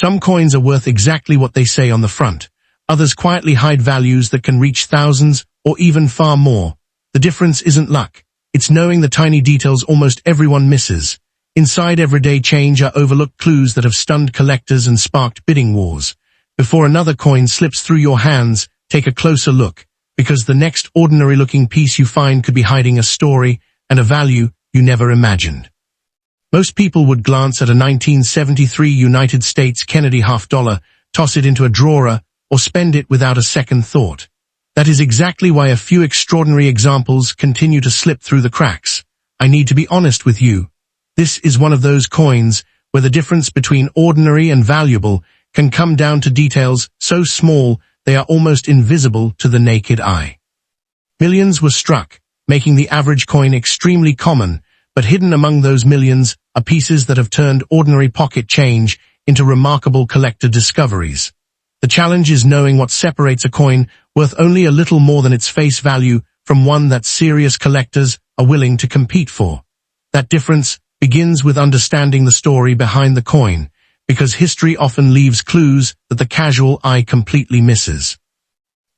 Some coins are worth exactly what they say on the front. Others quietly hide values that can reach thousands or even far more. The difference isn't luck. It's knowing the tiny details almost everyone misses. Inside everyday change are overlooked clues that have stunned collectors and sparked bidding wars. Before another coin slips through your hands, take a closer look, because the next ordinary-looking piece you find could be hiding a story and a value you never imagined. Most people would glance at a 1973 United States Kennedy $50, toss it into a drawer, or spend it without a second thought. That is exactly why a few extraordinary examples continue to slip through the cracks. I need to be honest with you. This is one of those coins where the difference between ordinary and valuable can come down to details so small they are almost invisible to the naked eye. Millions were struck, making the average coin extremely common, but hidden among those millions are pieces that have turned ordinary pocket change into remarkable collector discoveries. The challenge is knowing what separates a coin worth only a little more than its face value from one that serious collectors are willing to compete for. That difference begins with understanding the story behind the coin, because history often leaves clues that the casual eye completely misses.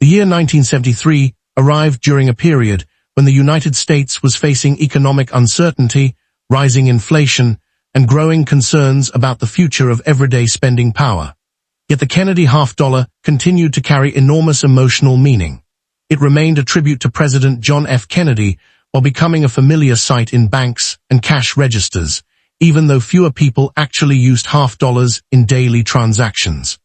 The year 1973 arrived during a period when the United States was facing economic uncertainty, rising inflation, and growing concerns about the future of everyday spending power. Yet the Kennedy $50 continued to carry enormous emotional meaning. It remained a tribute to President John F. Kennedy while becoming a familiar sight in banks and cash registers, even though fewer people actually used $50 in daily transactions.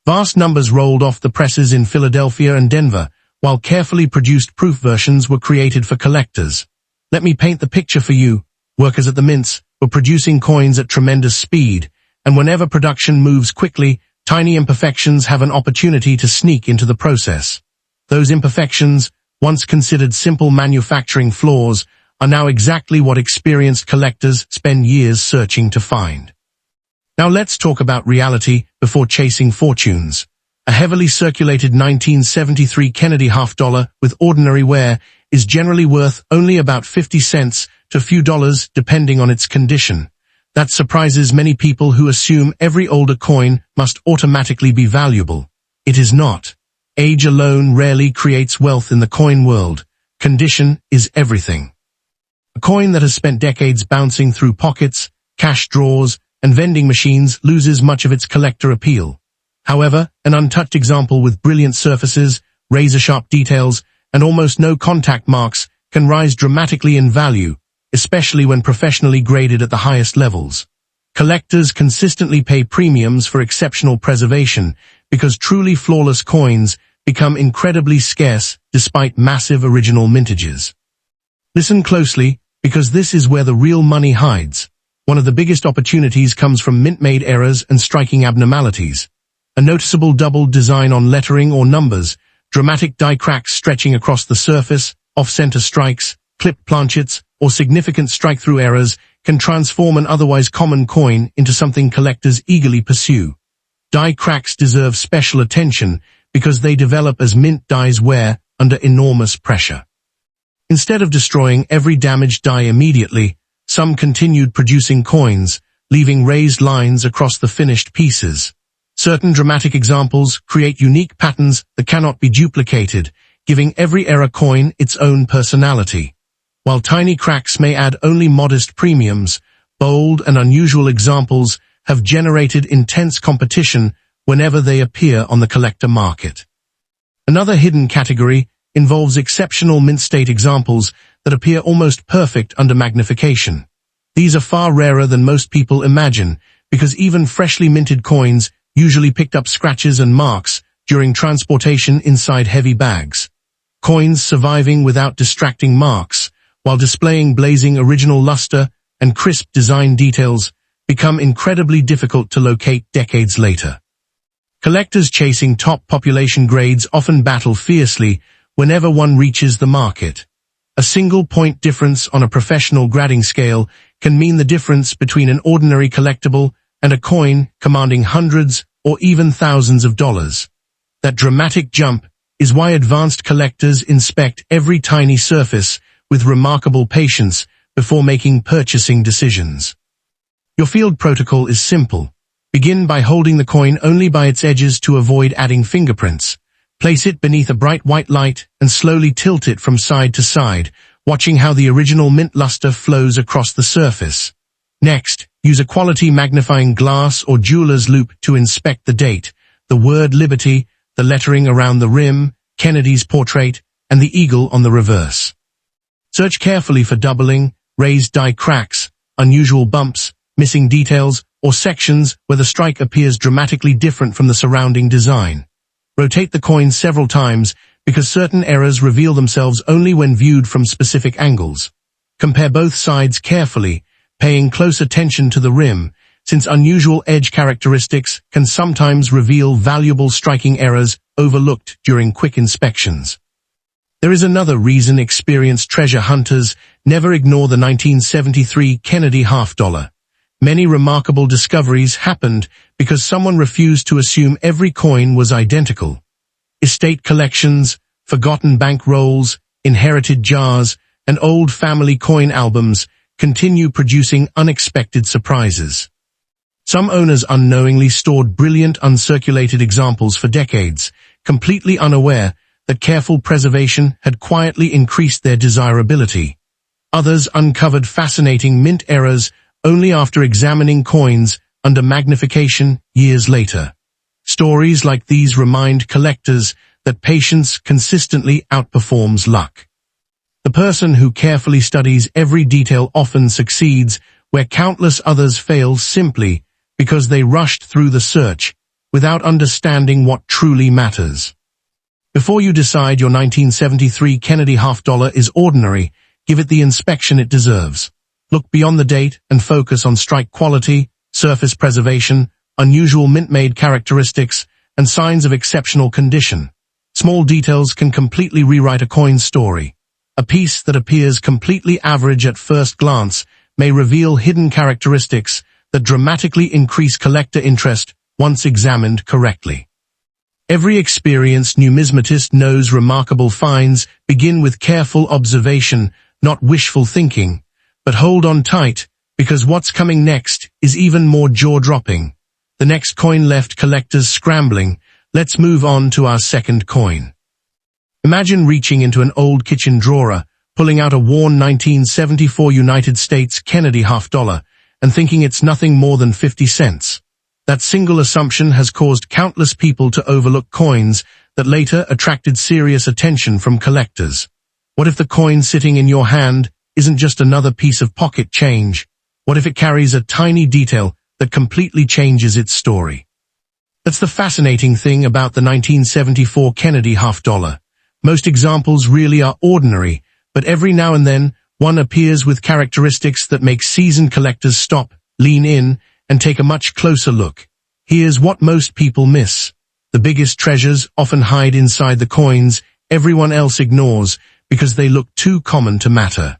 Vast numbers rolled off the presses in Philadelphia and Denver, while carefully produced proof versions were created for collectors. Let me paint the picture for you. Workers at the mints were producing coins at tremendous speed, and whenever production moves quickly, tiny imperfections have an opportunity to sneak into the process. Those imperfections, once considered simple manufacturing flaws, are now exactly what experienced collectors spend years searching to find. Now let's talk about reality before chasing fortunes. A heavily circulated 1973 Kennedy $50 with ordinary wear is generally worth only about 50 cents to a few dollars depending on its condition. That surprises many people who assume every older coin must automatically be valuable. It is not. Age alone rarely creates wealth in the coin world. Condition is everything. A coin that has spent decades bouncing through pockets, cash drawers, and vending machines loses much of its collector appeal. However, an untouched example with brilliant surfaces, razor-sharp details, and almost no contact marks can rise dramatically in value, especially when professionally graded at the highest levels. Collectors consistently pay premiums for exceptional preservation because truly flawless coins become incredibly scarce despite massive original mintages. Listen closely, because this is where the real money hides. One of the biggest opportunities comes from mint-made errors and striking abnormalities. A noticeable double design on lettering or numbers, dramatic die cracks stretching across the surface, off-center strikes, clipped planchets, or significant strike-through errors can transform an otherwise common coin into something collectors eagerly pursue. Die cracks deserve special attention because they develop as mint dies wear under enormous pressure. Instead of destroying every damaged die immediately, some continued producing coins, leaving raised lines across the finished pieces. Certain dramatic examples create unique patterns that cannot be duplicated, giving every era coin its own personality. While tiny cracks may add only modest premiums, bold and unusual examples have generated intense competition whenever they appear on the collector market. Another hidden category involves exceptional mint-state examples that appear almost perfect under magnification. These are far rarer than most people imagine, because even freshly minted coins usually picked up scratches and marks during transportation inside heavy bags. Coins surviving without distracting marks, while displaying blazing original luster and crisp design details, become incredibly difficult to locate decades later. Collectors chasing top population grades often battle fiercely whenever one reaches the market. A single point difference on a professional grading scale can mean the difference between an ordinary collectible and a coin commanding hundreds or even thousands of dollars. That dramatic jump is why advanced collectors inspect every tiny surface with remarkable patience before making purchasing decisions. Your field protocol is simple. Begin by holding the coin only by its edges to avoid adding fingerprints. Place it beneath a bright white light and slowly tilt it from side to side, watching how the original mint luster flows across the surface. Next, use a quality magnifying glass or jeweler's loupe to inspect the date, the word Liberty, the lettering around the rim, Kennedy's portrait, and the eagle on the reverse. Search carefully for doubling, raised die cracks, unusual bumps, missing details, or sections where the strike appears dramatically different from the surrounding design. Rotate the coin several times because certain errors reveal themselves only when viewed from specific angles. Compare both sides carefully, paying close attention to the rim, since unusual edge characteristics can sometimes reveal valuable striking errors overlooked during quick inspections. There is another reason experienced treasure hunters never ignore the 1973 Kennedy half-dollar. Many remarkable discoveries happened because someone refused to assume every coin was identical. Estate collections, forgotten bank rolls, inherited jars, and old family coin albums continue producing unexpected surprises. Some owners unknowingly stored brilliant uncirculated examples for decades, completely unaware that careful preservation had quietly increased their desirability. Others uncovered fascinating mint errors only after examining coins under magnification years later. Stories like these remind collectors that patience consistently outperforms luck. The person who carefully studies every detail often succeeds where countless others fail simply because they rushed through the search without understanding what truly matters. Before you decide your 1973 Kennedy half-dollar is ordinary, give it the inspection it deserves. Look beyond the date and focus on strike quality, surface preservation, unusual mint-made characteristics, and signs of exceptional condition. Small details can completely rewrite a coin's story. A piece that appears completely average at first glance may reveal hidden characteristics that dramatically increase collector interest once examined correctly. Every experienced numismatist knows remarkable finds begin with careful observation, not wishful thinking. But hold on tight, because what's coming next is even more jaw-dropping. The next coin left collectors scrambling. Let's move on to our second coin. Imagine reaching into an old kitchen drawer, pulling out a worn 1974 United States Kennedy half-dollar, and thinking it's nothing more than 50 cents. That single assumption has caused countless people to overlook coins that later attracted serious attention from collectors. What if the coin sitting in your hand isn't just another piece of pocket change? What if it carries a tiny detail that completely changes its story? That's the fascinating thing about the 1974 Kennedy half-dollar. Most examples really are ordinary, but every now and then, one appears with characteristics that make seasoned collectors stop, lean in, and take a much closer look. Here's what most people miss. The biggest treasures often hide inside the coins everyone else ignores because they look too common to matter.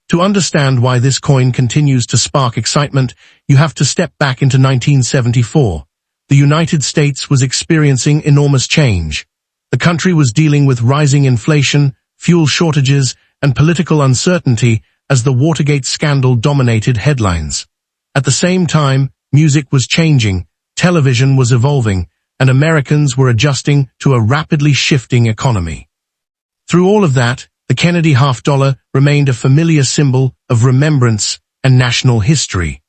To understand why this coin continues to spark excitement, you have to step back into 1974. The United States was experiencing enormous change. The country was dealing with rising inflation, fuel shortages, and political uncertainty as the Watergate scandal dominated headlines. At the same time, music was changing, television was evolving, and Americans were adjusting to a rapidly shifting economy. Through all of that, the Kennedy half-dollar remained a familiar symbol of remembrance and national history.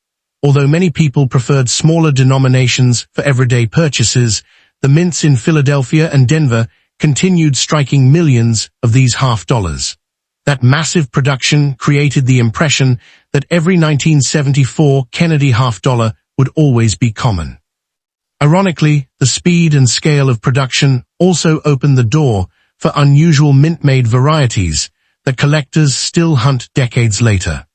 Although many people preferred smaller denominations for everyday purchases, the mints in Philadelphia and Denver continued striking millions of these half-dollars. That massive production created the impression that every 1974 Kennedy half-dollar would always be common. Ironically, the speed and scale of production also opened the door for unusual mint-made varieties that collectors still hunt decades later.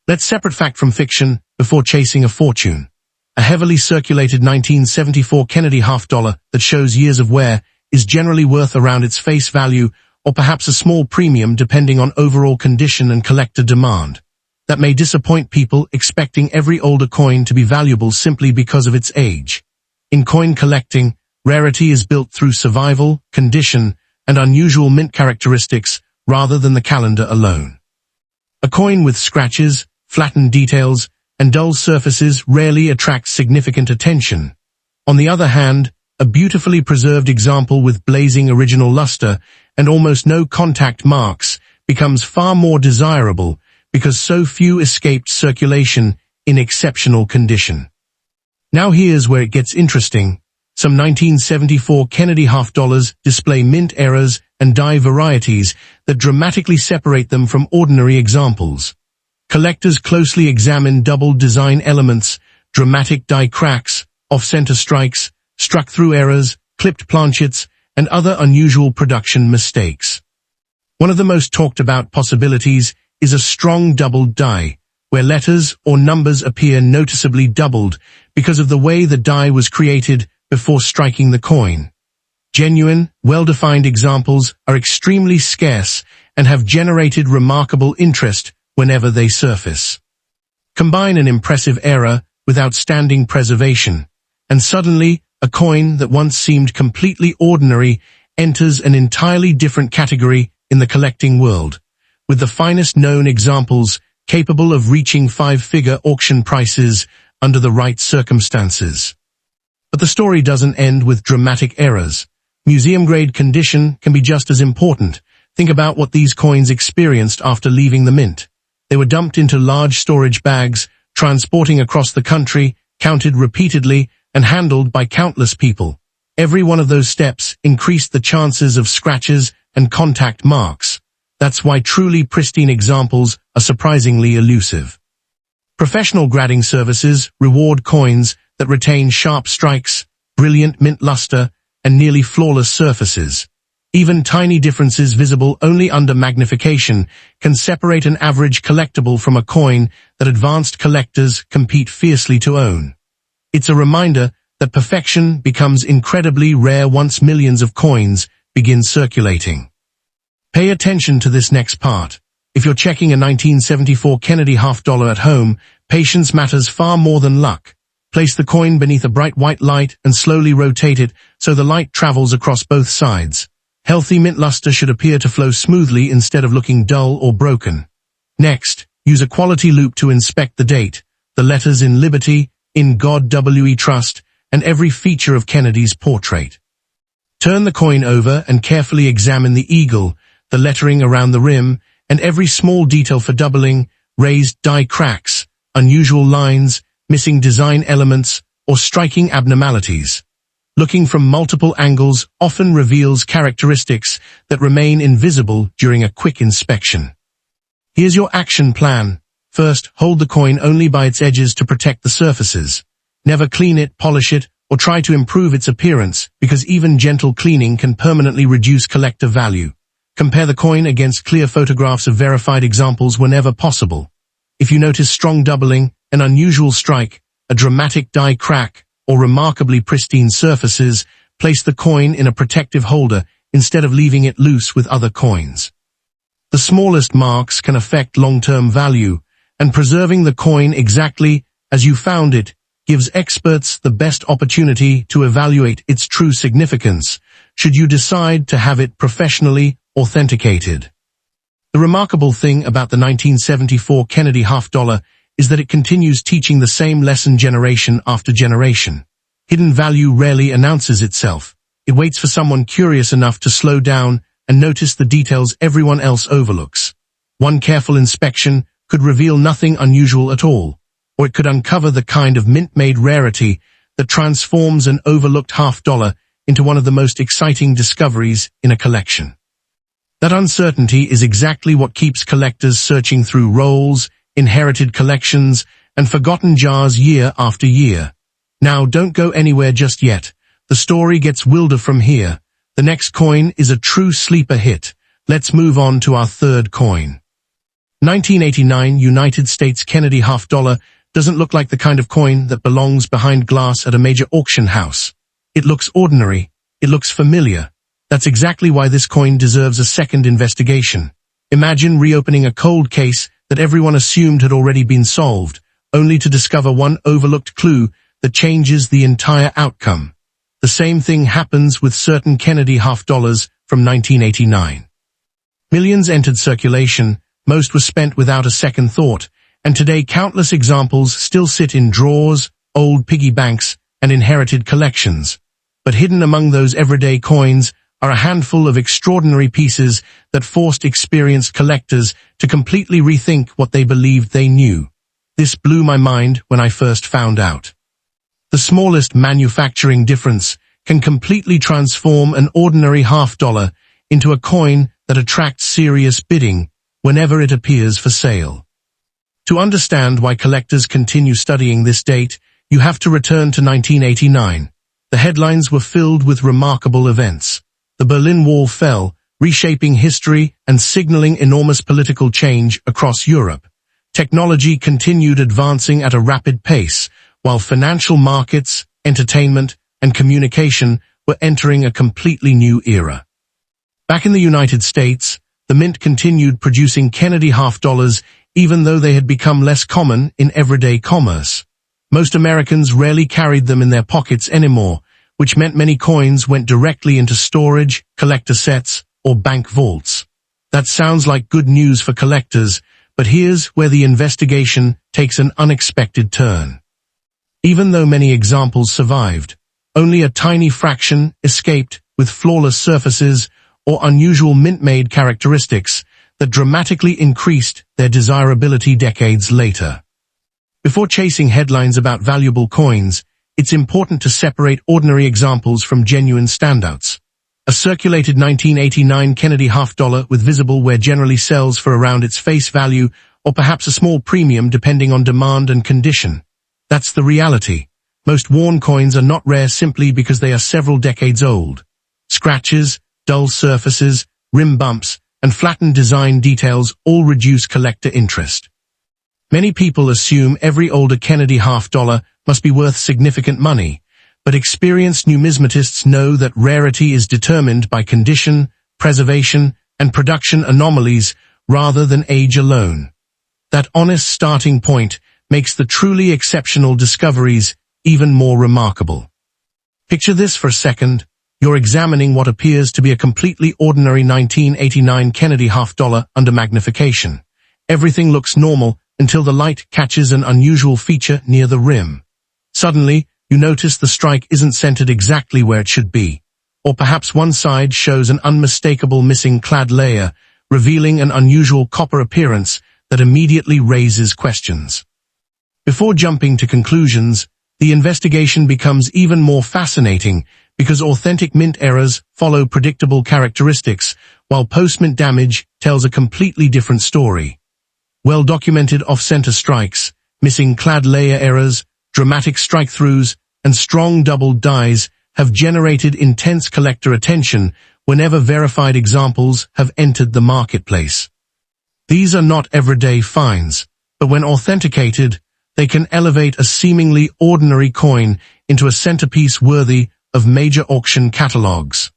Let's separate fact from fiction before chasing a fortune. A heavily circulated 1974 Kennedy half-dollar that shows years of wear is generally worth around its face value or perhaps a small premium depending on overall condition and collector demand. That may disappoint people expecting every older coin to be valuable simply because of its age. In coin collecting, rarity is built through survival, condition, and unusual mint characteristics rather than the calendar alone. A coin with scratches, flattened details, and dull surfaces rarely attract significant attention. On the other hand, a beautifully preserved example with blazing original luster and almost no contact marks becomes far more desirable because so few escaped circulation in exceptional condition. Now here's where it gets interesting. Some 1974 Kennedy half dollars display mint errors and die varieties that dramatically separate them from ordinary examples. Collectors closely examine double design elements, dramatic die cracks, off-center strikes, struck-through errors, clipped planchets, and other unusual production mistakes. One of the most talked about possibilities is a strong doubled die, where letters or numbers appear noticeably doubled because of the way the die was created before striking the coin. Genuine, well-defined examples are extremely scarce and have generated remarkable interest whenever they surface. Combine an impressive error with outstanding preservation, and suddenly a coin that once seemed completely ordinary enters an entirely different category in the collecting world, with the finest known examples capable of reaching five-figure auction prices under the right circumstances. But the story doesn't end with dramatic errors. Museum-grade condition can be just as important. Think about what these coins experienced after leaving the mint. They were dumped into large storage bags, transporting across the country, counted repeatedly, and handled by countless people. Every one of those steps increased the chances of scratches and contact marks. That's why truly pristine examples are surprisingly elusive. Professional grading services reward coins that retain sharp strikes, brilliant mint luster, and nearly flawless surfaces. Even tiny differences visible only under magnification can separate an average collectible from a coin that advanced collectors compete fiercely to own. It's a reminder that perfection becomes incredibly rare once millions of coins begin circulating. Pay attention to this next part. If you're checking a 1974 Kennedy half dollar at home, patience matters far more than luck. Place the coin beneath a bright white light and slowly rotate it so the light travels across both sides. Healthy mint luster should appear to flow smoothly instead of looking dull or broken. Next, use a quality loupe to inspect the date, the letters in Liberty, In God We Trust, and every feature of Kennedy's portrait. Turn the coin over and carefully examine the eagle, the lettering around the rim, and every small detail for doubling, raised die cracks, unusual lines, missing design elements, or striking abnormalities. Looking from multiple angles often reveals characteristics that remain invisible during a quick inspection. Here's your action plan. First, hold the coin only by its edges to protect the surfaces. Never clean it, polish it, or try to improve its appearance, because even gentle cleaning can permanently reduce collector value. Compare the coin against clear photographs of verified examples whenever possible. If you notice strong doubling, an unusual strike, a dramatic die crack, or remarkably pristine surfaces, place the coin in a protective holder instead of leaving it loose with other coins. The smallest marks can affect long-term value, and preserving the coin exactly as you found it gives experts the best opportunity to evaluate its true significance, should you decide to have it professionally authenticated. The remarkable thing about the 1974 Kennedy half dollar is that it continues teaching the same lesson generation after generation. Hidden value rarely announces itself. It waits for someone curious enough to slow down and notice the details everyone else overlooks. One careful inspection could reveal nothing unusual at all, or it could uncover the kind of mint-made rarity that transforms an overlooked half dollar into one of the most exciting discoveries in a collection. That uncertainty is exactly what keeps collectors searching through rolls, inherited collections, and forgotten jars year after year. Now, don't go anywhere just yet. The story gets wilder from here. The next coin is a true sleeper hit. Let's move on to our third coin. 1989 United States Kennedy half dollar doesn't look like the kind of coin that belongs behind glass at a major auction house. It looks ordinary. It looks familiar. That's exactly why this coin deserves a second investigation. Imagine reopening a cold case that everyone assumed had already been solved, only to discover one overlooked clue that changes the entire outcome. The same thing happens with certain Kennedy half dollars from 1989. Millions entered circulation, most were spent without a second thought, And today countless examples still sit in drawers, old piggy banks, and inherited collections. But hidden among those everyday coins are a handful of extraordinary pieces that forced experienced collectors to completely rethink what they believed they knew. This blew my mind when I first found out. The smallest manufacturing difference can completely transform an ordinary $half into a coin that attracts serious bidding whenever it appears for sale. To understand why collectors continue studying this date, you have to return to 1989. The headlines were filled with remarkable events. The Berlin Wall fell, reshaping history and signaling enormous political change across Europe. Technology continued advancing at a rapid pace, while financial markets, entertainment, and communication were entering a completely new era. Back in the United States, the Mint continued producing Kennedy $half even though they had become less common in everyday commerce. Most Americans rarely carried them in their pockets anymore, which meant many coins went directly into storage, collector sets, or bank vaults. That sounds like good news for collectors, but here's where the investigation takes an unexpected turn. Even though many examples survived, only a tiny fraction escaped with flawless surfaces or unusual mint-made characteristics that dramatically increased their desirability decades later. Before chasing headlines about valuable coins, it's important to separate ordinary examples from genuine standouts. A circulated 1989 Kennedy $half with visible wear generally sells for around its face value or perhaps a small premium depending on demand and condition. That's the reality. Most worn coins are not rare simply because they are several decades old. Scratches, dull surfaces, rim bumps, and flattened design details all reduce collector interest. Many people assume every older Kennedy $half must be worth significant money, but experienced numismatists know that rarity is determined by condition, preservation, and production anomalies rather than age alone. That honest starting point makes the truly exceptional discoveries even more remarkable. Picture this for a second. You're examining what appears to be a completely ordinary 1989 Kennedy $half under magnification. Everything looks normal until the light catches an unusual feature near the rim. Suddenly, you notice the strike isn't centered exactly where it should be. Or perhaps one side shows an unmistakable missing clad layer, revealing an unusual copper appearance that immediately raises questions. Before jumping to conclusions, the investigation becomes even more fascinating because authentic mint errors follow predictable characteristics, while post-mint damage tells a completely different story. Well-documented off-center strikes, missing clad layer errors, dramatic strike-throughs, and strong double dies have generated intense collector attention whenever verified examples have entered the marketplace. These are not everyday finds, but when authenticated, they can elevate a seemingly ordinary coin into a centerpiece worthy of major auction catalogs.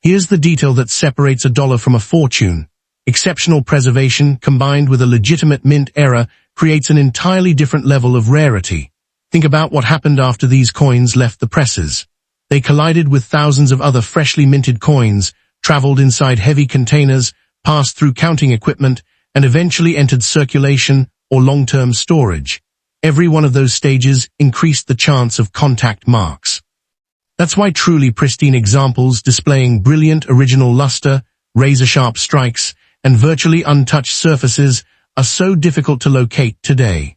Here's the detail that separates a dollar from a fortune. Exceptional preservation combined with a legitimate mint error creates an entirely different level of rarity. Think about what happened after these coins left the presses. They collided with thousands of other freshly minted coins, traveled inside heavy containers, passed through counting equipment, and eventually entered circulation or long-term storage. Every one of those stages increased the chance of contact marks. That's why truly pristine examples displaying brilliant original luster, razor-sharp strikes, and virtually untouched surfaces are so difficult to locate today.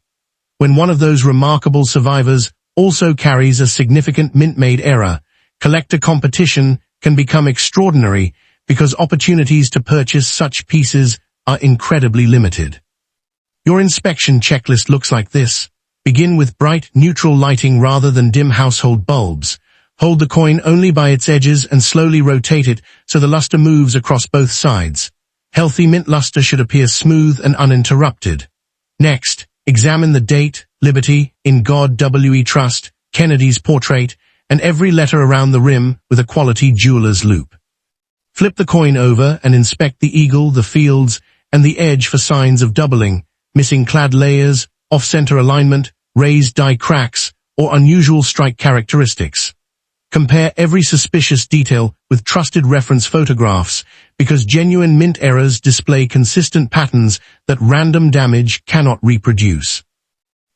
When one of those remarkable survivors also carries a significant mint-made error, collector competition can become extraordinary because opportunities to purchase such pieces are incredibly limited. Your inspection checklist looks like this. Begin with bright, neutral lighting rather than dim household bulbs. Hold the coin only by its edges and slowly rotate it so the luster moves across both sides. Healthy mint luster should appear smooth and uninterrupted. Next, examine the date, Liberty, In God We Trust, Kennedy's portrait, and every letter around the rim with a quality jeweler's loupe. Flip the coin over and inspect the eagle, the fields, and the edge for signs of doubling, missing clad layers, off-center alignment, raised die cracks, or unusual strike characteristics. Compare every suspicious detail with trusted reference photographs, because genuine mint errors display consistent patterns that random damage cannot reproduce.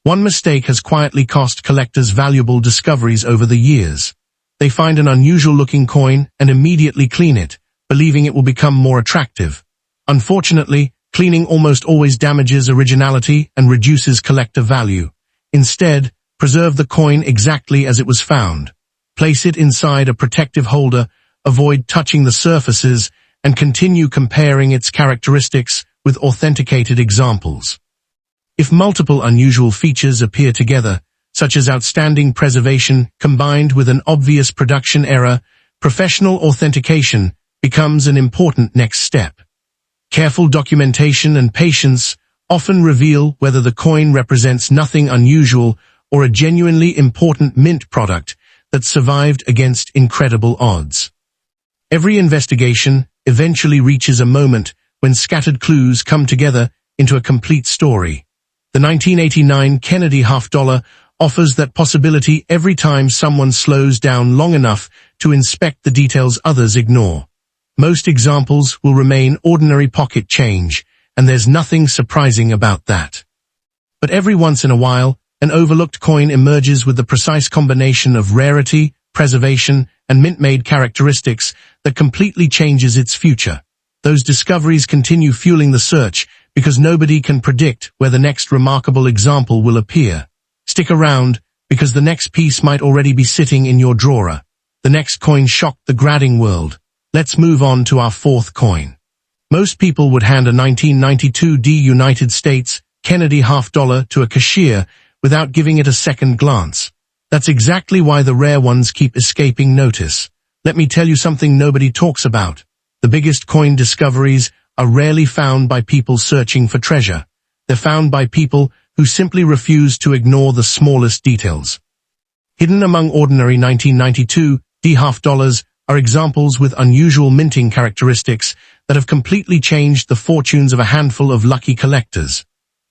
One mistake has quietly cost collectors valuable discoveries over the years. They find an unusual-looking coin and immediately clean it, believing it will become more attractive. Unfortunately, cleaning almost always damages originality and reduces collector value. Instead, preserve the coin exactly as it was found. Place it inside a protective holder, avoid touching the surfaces, and continue comparing its characteristics with authenticated examples. If multiple unusual features appear together, such as outstanding preservation combined with an obvious production error, professional authentication becomes an important next step. Careful documentation and patience often reveal whether the coin represents nothing unusual or a genuinely important mint product that survived against incredible odds. Every investigation eventually reaches a moment when scattered clues come together into a complete story. The 1989 Kennedy half-dollar offers that possibility every time someone slows down long enough to inspect the details others ignore. Most examples will remain ordinary pocket change, and there's nothing surprising about that. But every once in a while, an overlooked coin emerges with the precise combination of rarity, preservation, and mint-made characteristics that completely changes its future. Those discoveries continue fueling the search because nobody can predict where the next remarkable example will appear. Stick around, because the next piece might already be sitting in your drawer. The next coin shocked the grading world. Let's move on to our fourth coin. Most people would hand a 1992 United States Kennedy half-dollar to a cashier without giving it a second glance. That's exactly why the rare ones keep escaping notice. Let me tell you something nobody talks about. The biggest coin discoveries are rarely found by people searching for treasure. They're found by people who simply refuse to ignore the smallest details. Hidden among ordinary 1992 half-dollars are examples with unusual minting characteristics that have completely changed the fortunes of a handful of lucky collectors.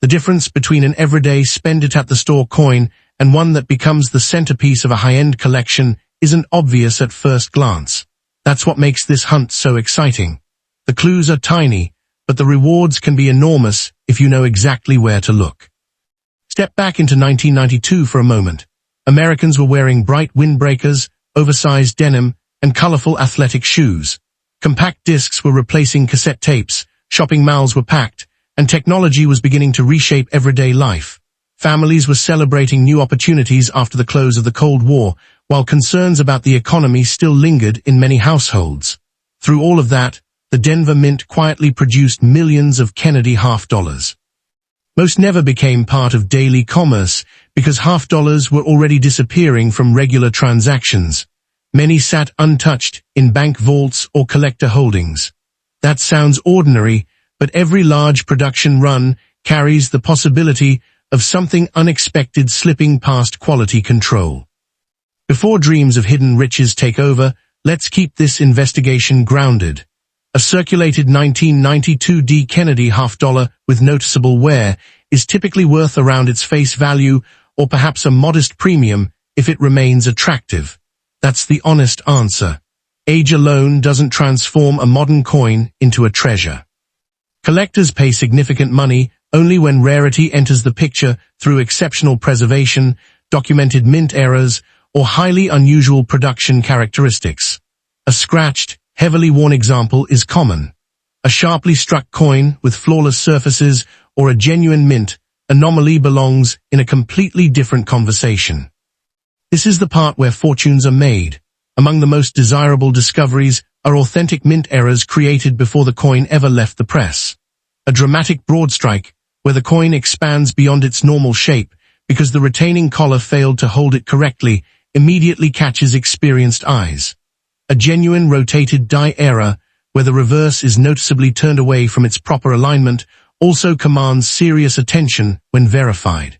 The difference between an everyday spend-it-at-the-store coin and one that becomes the centerpiece of a high-end collection isn't obvious at first glance. That's what makes this hunt so exciting. The clues are tiny, but the rewards can be enormous if you know exactly where to look. Step back into 1992 for a moment. Americans were wearing bright windbreakers, oversized denim, and colorful athletic shoes. Compact discs were replacing cassette tapes, shopping malls were packed, and technology was beginning to reshape everyday life. Families were celebrating new opportunities after the close of the Cold War, while concerns about the economy still lingered in many households. Through all of that, the Denver Mint quietly produced millions of Kennedy half-dollars. Most never became part of daily commerce because half-dollars were already disappearing from regular transactions. Many sat untouched in bank vaults or collector holdings. That sounds ordinary, but every large production run carries the possibility of something unexpected slipping past quality control. Before dreams of hidden riches take over, let's keep this investigation grounded. A circulated 1992 Kennedy half-dollar with noticeable wear is typically worth around its face value or perhaps a modest premium if it remains attractive. That's the honest answer. Age alone doesn't transform a modern coin into a treasure. Collectors pay significant money only when rarity enters the picture through exceptional preservation, documented mint errors, or highly unusual production characteristics. A scratched, heavily worn example is common. A sharply struck coin with flawless surfaces or a genuine mint anomaly belongs in a completely different conversation. This is the part where fortunes are made. Among the most desirable discoveries are authentic mint errors created before the coin ever left the press. A dramatic broad strike, where the coin expands beyond its normal shape because the retaining collar failed to hold it correctly, immediately catches experienced eyes. A genuine rotated die error, where the reverse is noticeably turned away from its proper alignment, also commands serious attention when verified.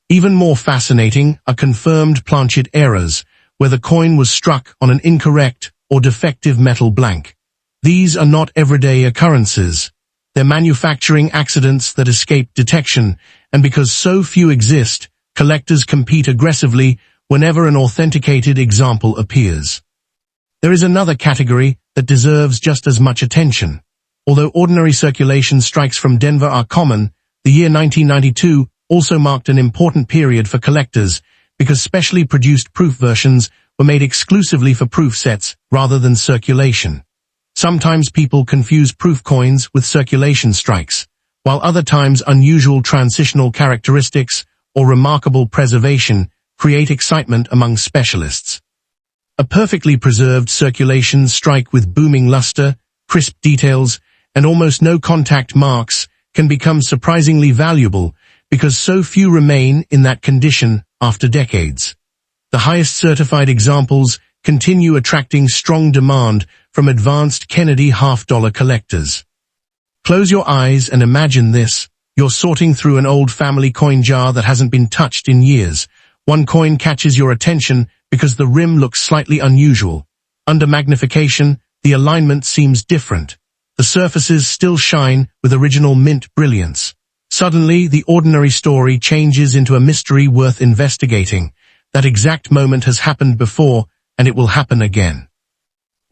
Even more fascinating are confirmed planchet errors, where the coin was struck on an incorrect or defective metal blank. These are not everyday occurrences. They're manufacturing accidents that escape detection, and because so few exist, collectors compete aggressively whenever an authenticated example appears. There is another category that deserves just as much attention. Although ordinary circulation strikes from Denver are common, the year 1992 also marked an important period for collectors because specially produced proof versions were made exclusively for proof sets rather than circulation. Sometimes people confuse proof coins with circulation strikes, while other times unusual transitional characteristics or remarkable preservation create excitement among specialists. A perfectly preserved circulation strike with booming luster, crisp details, and almost no contact marks can become surprisingly valuable because so few remain in that condition after decades. The highest certified examples continue attracting strong demand from advanced Kennedy half-dollar collectors. Close your eyes and imagine this. You're sorting through an old family coin jar that hasn't been touched in years. One coin catches your attention because the rim looks slightly unusual. Under magnification, the alignment seems different. The surfaces still shine with original mint brilliance. Suddenly, the ordinary story changes into a mystery worth investigating. That exact moment has happened before, and it will happen again.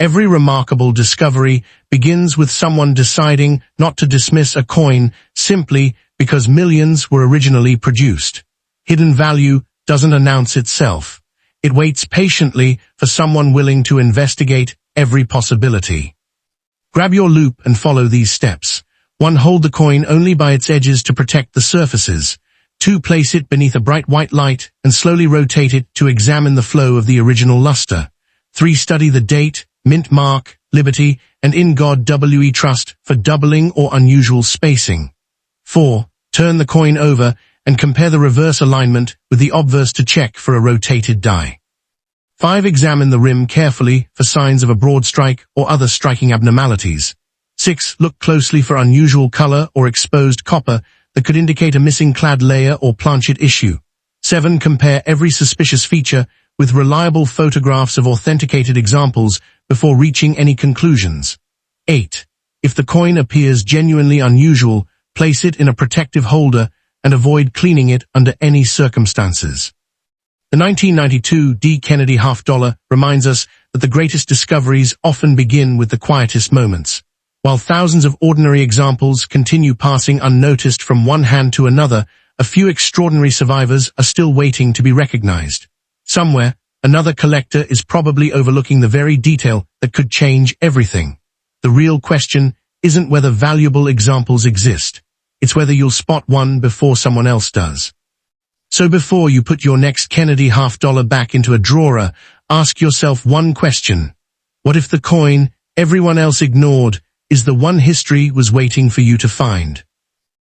Every remarkable discovery begins with someone deciding not to dismiss a coin simply because millions were originally produced. Hidden value doesn't announce itself. It waits patiently for someone willing to investigate every possibility. Grab your loop and follow these steps. 1. Hold the coin only by its edges to protect the surfaces. 2. Place it beneath a bright white light and slowly rotate it to examine the flow of the original luster. 3. Study the date, mint mark, Liberty, and In God We Trust for doubling or unusual spacing. 4. Turn the coin over and compare the reverse alignment with the obverse to check for a rotated die. 5. Examine the rim carefully for signs of a broad strike or other striking abnormalities. 6. Look closely for unusual color or exposed copper that could indicate a missing clad layer or planchet issue. 7. Compare every suspicious feature with reliable photographs of authenticated examples before reaching any conclusions. 8. If the coin appears genuinely unusual, place it in a protective holder and avoid cleaning it under any circumstances. The 1992 D. Kennedy half-dollar reminds us that the greatest discoveries often begin with the quietest moments. While thousands of ordinary examples continue passing unnoticed from one hand to another, a few extraordinary survivors are still waiting to be recognized. Somewhere, another collector is probably overlooking the very detail that could change everything. The real question isn't whether valuable examples exist. It's whether you'll spot one before someone else does. So before you put your next Kennedy half-dollar back into a drawer, ask yourself one question. What if the coin everyone else ignored is the one history was waiting for you to find?